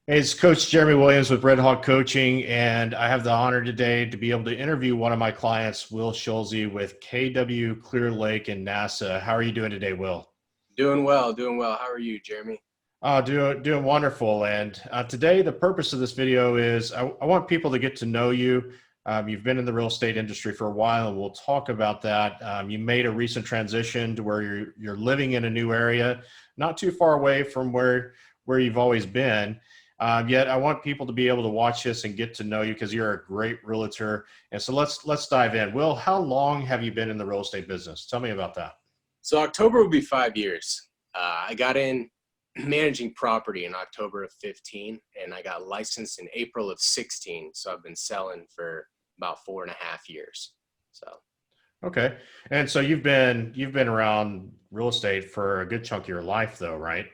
Hey, it's Coach Jeremy Williams with Red Hawk Coaching, and I have the honor today to be able to interview one of my clients, Will Schulze with KW Clear Lake and NASA. How are you doing today, Will? Doing well, doing well. How are you, Jeremy? Doing wonderful. And today, the purpose of this video is I want people to get to know you. You've been in the real estate industry for a while, and we'll talk about that. You made a recent transition to where you're living in a new area, not too far away from where you've always been. Yet, I want people to be able to watch this and get to know you because you're a great realtor. And so let's dive in. Will, how long have you been in the real estate business? Tell me about that. So October will be 5 years. I got in managing property in October of 15, and I got licensed in April of 16. So I've been selling for about 4.5 years. So Okay. And so you've been around real estate for a good chunk of your life though, right?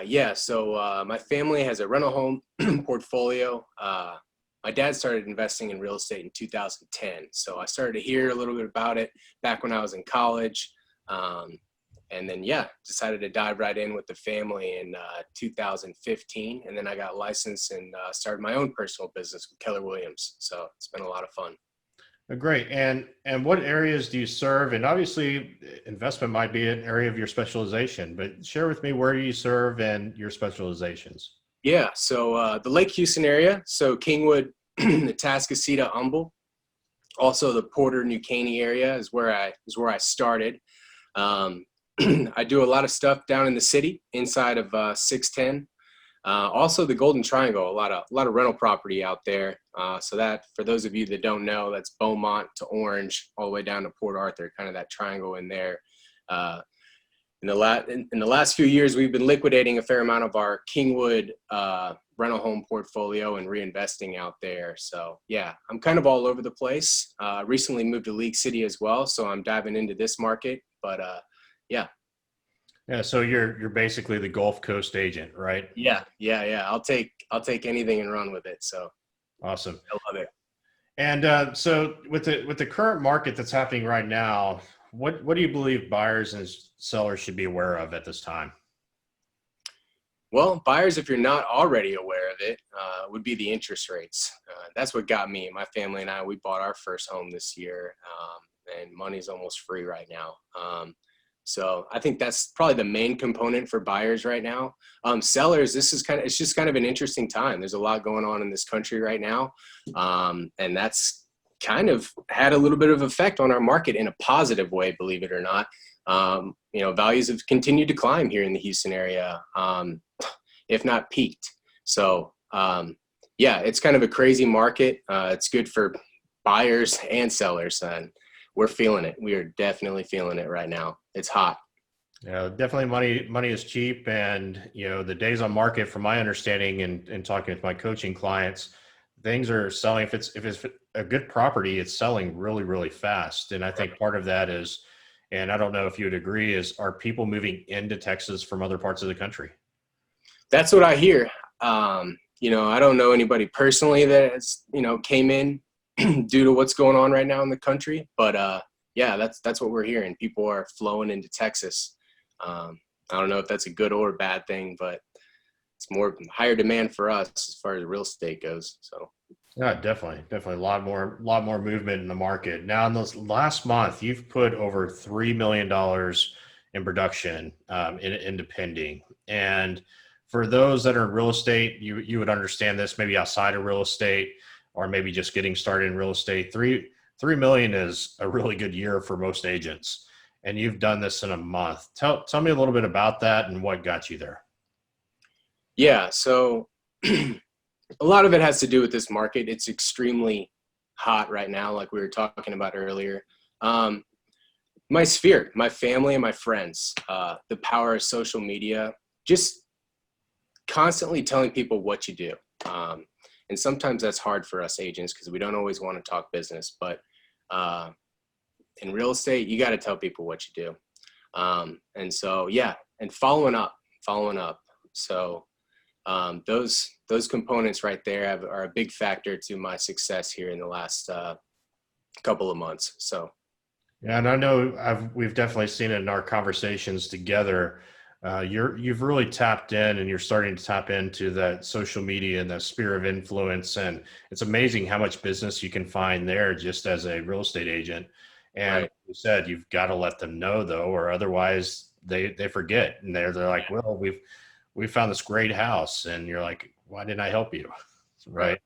yeah. So my family has a rental home portfolio. My dad started investing in real estate in 2010. So I started to hear a little bit about it back when I was in college. Um, and then, yeah, decided to dive right in with the family in 2015. And then I got licensed and started my own personal business with Keller Williams. So it's been a lot of fun. Great. And what areas do you serve? And obviously investment might be an area of your specialization, but share with me where you serve and your specializations. Yeah, so the Lake Houston area, so Kingwood, the Tascasita, Humble, also the Porter, New Caney area is where I started. Um, I do a lot of stuff down in the city inside of 610. Also the Golden Triangle, a lot of rental property out there. So that, for those of you that don't know, that's Beaumont to Orange, all the way down to Port Arthur, kind of that triangle in there. Uh, in the last few years, we've been liquidating a fair amount of our Kingwood rental home portfolio and reinvesting out there. So yeah, I'm kind of all over the place. Recently moved to League City as well, so I'm diving into this market. But yeah, Yeah. So you're basically the Gulf Coast agent, right? yeah. I'll take anything and run with it. So Awesome. I love it. And so with the current market that's happening right now, what do you believe buyers and sellers should be aware of at this time? Well, buyers, if you're not already aware of it, would be the interest rates. That's what got me. My family and I, we bought our first home this year, and money's almost free right now. So I think that's probably the main component for buyers right now. Sellers, it's just kind of an interesting time. There's a lot going on in this country right now, and that's kind of had a little bit of effect on our market in a positive way, believe it or not. Values have continued to climb here in the Houston area, if not peaked. So, yeah, it's kind of a crazy market. It's good for buyers and sellers, and we're feeling it. We are definitely feeling it right now. It's hot. Yeah, definitely money is cheap. And, the days on market, from my understanding and talking with my coaching clients, things are selling. If it's a good property, it's selling really, really fast. And I think part of that is, and I don't know if you would agree, is are people moving into Texas from other parts of the country? That's what I hear. I don't know anybody personally that has, came in due to what's going on right now in the country, but yeah, that's what we're hearing. People are flowing into Texas. I don't know if that's a good or bad thing, but it's more higher demand for us as far as real estate goes. So Yeah, definitely a lot more movement in the market. Now, in this last month, you've put over $3 million in production into pending. And for those that are in real estate, you would understand this maybe outside of real estate or maybe just getting started in real estate. Three million is a really good year for most agents, and you've done this in a month. Tell me a little bit about that and what got you there. yeah, so a lot of it has to do with this market. It's extremely hot right now, like we were talking about earlier. Um, my sphere, my family and my friends, the power of social media, just constantly telling people what you do. And sometimes that's hard for us agents because we don't always want to talk business, but uh, in real estate, you got to tell people what you do. And so, yeah, and following up. So those components right there are a big factor to my success here in the last couple of months. So Yeah, and I know we've definitely seen it in our conversations together. You've really tapped in, and you're starting to tap into that social media and that sphere of influence. And it's amazing how much business you can find there just as a real estate agent. And Right. like you said, you've got to let them know though, or otherwise they forget, and they're like, well, we found this great house, and you're like, why didn't I help you? Right. Right.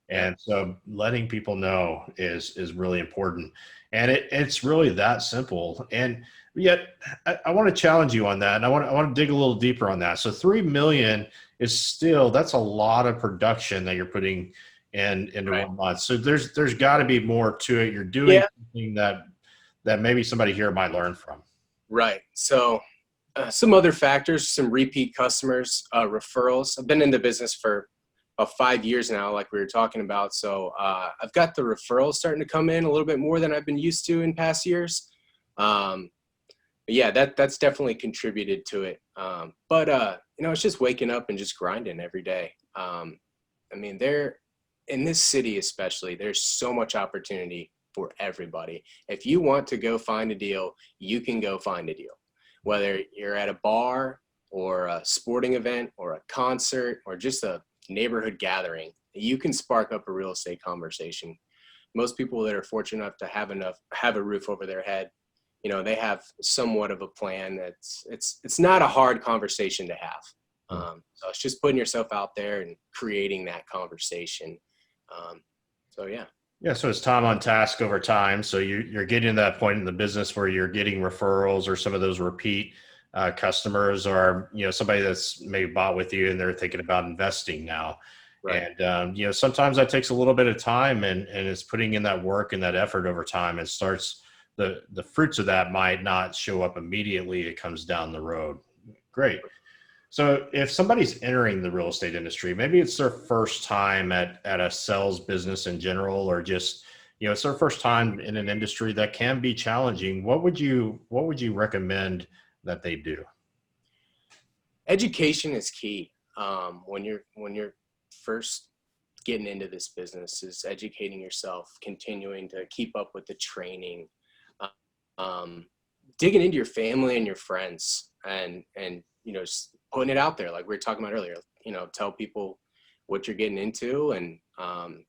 Yeah. And so letting people know is really important. And it's really that simple. And yet I want to challenge you on that. And I want to dig a little deeper on that. So 3 million is still, that's a lot of production that you're putting into Right. 1 month. So there's got to be more to it. You're doing Yeah. something that maybe somebody here might learn from. Right. So some other factors, some repeat customers, referrals. I've been in the business for about 5 years now, like we were talking about. So I've got the referrals starting to come in a little bit more than I've been used to in past years. But yeah, that's definitely contributed to it. But it's just waking up and just grinding every day. I mean, in this city especially, there's so much opportunity for everybody. If you want to go find a deal, you can go find a deal. Whether you're at a bar or a sporting event or a concert or just a neighborhood gathering, you can spark up a real estate conversation. Most people that are fortunate enough to have a roof over their head, they have somewhat of a plan. It's not a hard conversation to have. So it's just putting yourself out there and creating that conversation. So yeah. Yeah, so it's time on task over time. So you're getting to that point in the business where you're getting referrals or some of those repeat customers, or somebody that's maybe bought with you and they're thinking about investing now. Right. And sometimes that takes a little bit of time, and it's putting in that work and that effort over time. It starts, the fruits of that might not show up immediately. It comes down the road. Great. So if somebody's entering the real estate industry, maybe it's their first time at a sales business in general, or just, it's their first time in an industry that can be challenging. What would you recommend that they do? Education is key. When you're first getting into this business, is educating yourself, continuing to keep up with the training, digging into your family and your friends, and just putting it out there like we were talking about earlier. Tell people what you're getting into, and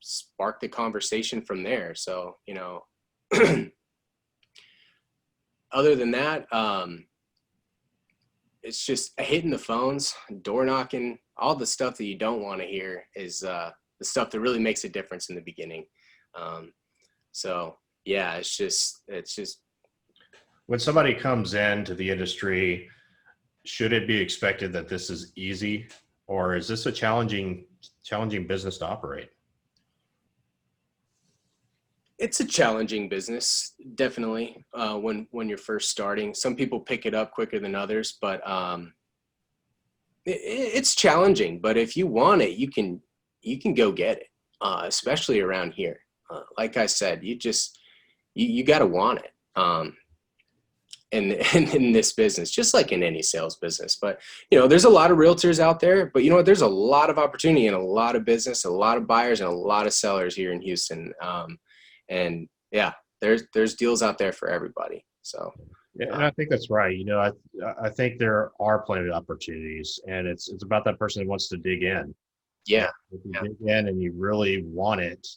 spark the conversation from there. So other than that, it's just hitting the phones, door knocking. All the stuff that you don't want to hear is the stuff that really makes a difference in the beginning. So yeah, it's just When somebody comes into the industry, should it be expected that this is easy, or is this a challenging business to operate? It's a challenging business, definitely. When you're first starting, some people pick it up quicker than others, but it's challenging. But if you want it, you can go get it, especially around here. Like I said, you got to want it. In this business, just like in any sales business. But there's a lot of realtors out there, but you know what, there's a lot of opportunity and a lot of business, a lot of buyers and a lot of sellers here in Houston. And yeah, there's deals out there for everybody. So Yeah, and I think that's right. I think there are plenty of opportunities, and it's about that person who wants to dig in. And yeah. if you Yeah. dig in and you really want it,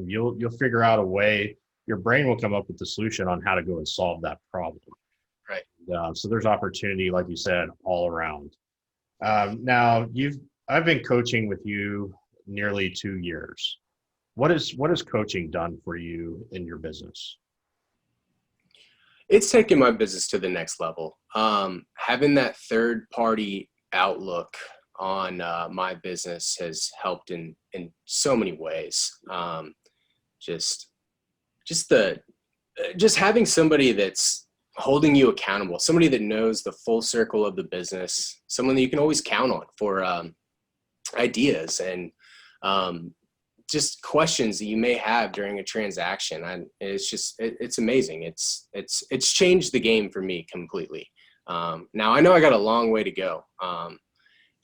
you'll figure out a way. Your brain will come up with the solution on how to go and solve that problem. Right. So there's opportunity, like you said, all around. Now I've been coaching with you nearly 2 years. What has coaching done for you in your business? It's taken my business to the next level. Having that third party outlook on my business has helped in so many ways. Just having somebody that's holding you accountable, somebody that knows the full circle of the business, someone that you can always count on for ideas and just questions that you may have during a transaction. And it's amazing. It's changed the game for me completely. Now I know I got a long way to go,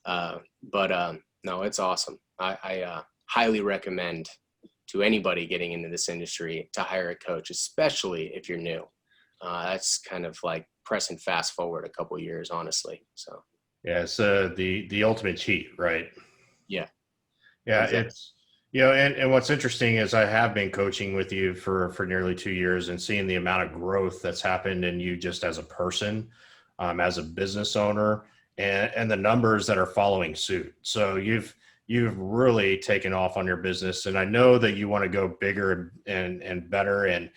but no, it's awesome. I highly recommend to anybody getting into this industry to hire a coach, especially if you're new. That's kind of like pressing fast forward a couple of years, honestly. So Yeah, it's the ultimate cheat, right? Yeah, Yeah, exactly. it's and what's interesting is I have been coaching with you for nearly 2 years and seeing the amount of growth that's happened in you just as a person, as a business owner, and the numbers that are following suit. So you've really taken off on your business, and I know that you want to go bigger and better, and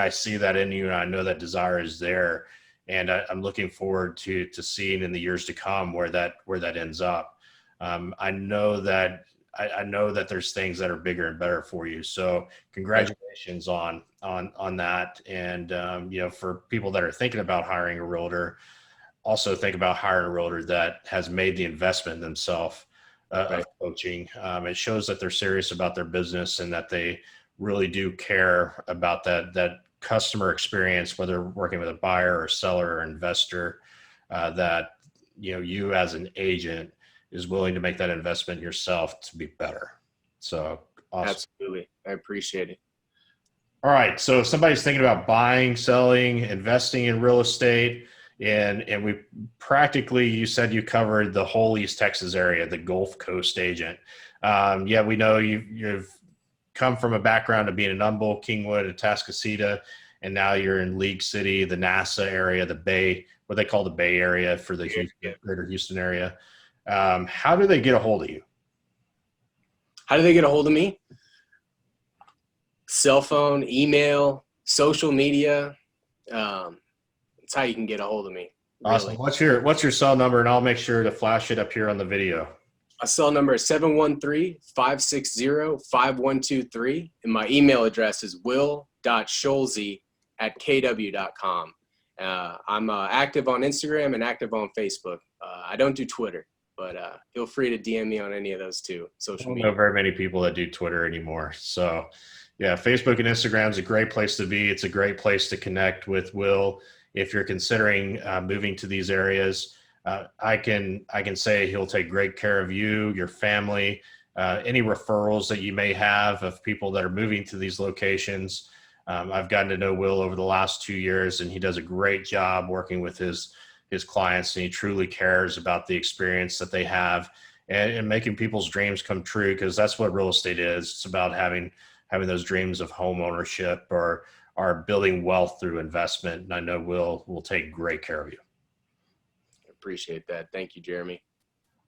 I see that in you, and I know that desire is there, and I'm looking forward to seeing in the years to come where that ends up. I know that I know that there's things that are bigger and better for you. So congratulations on that. And for people that are thinking about hiring a realtor, also think about hiring a realtor that has made the investment themselves of Right. coaching. It shows that they're serious about their business and that they really do care about that customer experience, whether working with a buyer or seller or investor. That you as an agent is willing to make that investment yourself to be better. So awesome. Absolutely. I appreciate it. All right. So if somebody's thinking about buying, selling, investing in real estate, and we practically, you said you covered the whole East Texas area, the Gulf Coast agent. Yeah, we know you've come from a background of being in Humboldt, Kingwood, Atascocita, and now you're in League City, the NASA area, the Bay, what they call the Bay Area for the greater Houston area. How do they get a hold of you? How do they get a hold of me? Cell phone, email, social media. That's how you can get a hold of me. Awesome. Really. What's your cell number? And I'll make sure to flash it up here on the video. My cell number is 713-560-5123. And my email address is will.schulze@kw.com. I'm active on Instagram and active on Facebook. I don't do Twitter, but feel free to DM me on any of those two social I don't media. know very many people that do Twitter anymore. So yeah, Facebook and Instagram is a great place to be. It's a great place to connect with Will. If you're considering moving to these areas, I can say he'll take great care of you, your family, any referrals that you may have of people that are moving to these locations. I've gotten to know Will over the last 2 years, and he does a great job working with his clients, and he truly cares about the experience that they have and making people's dreams come true, because that's what real estate is. It's about having those dreams of home ownership or building wealth through investment. And I know will take great care of you. Appreciate that. Thank you, Jeremy.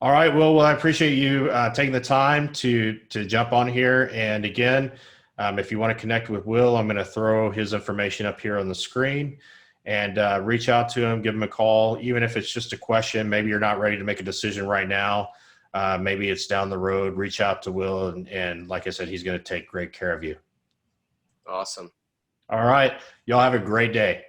All right, Will. Well, I appreciate you taking the time to jump on here. And again, if you want to connect with Will, I'm going to throw his information up here on the screen, and reach out to him, give him a call, even if it's just a question. Maybe you're not ready to make a decision right now. Maybe it's down the road. Reach out to Will, and like I said, he's going to take great care of you. Awesome. All right. Y'all have a great day.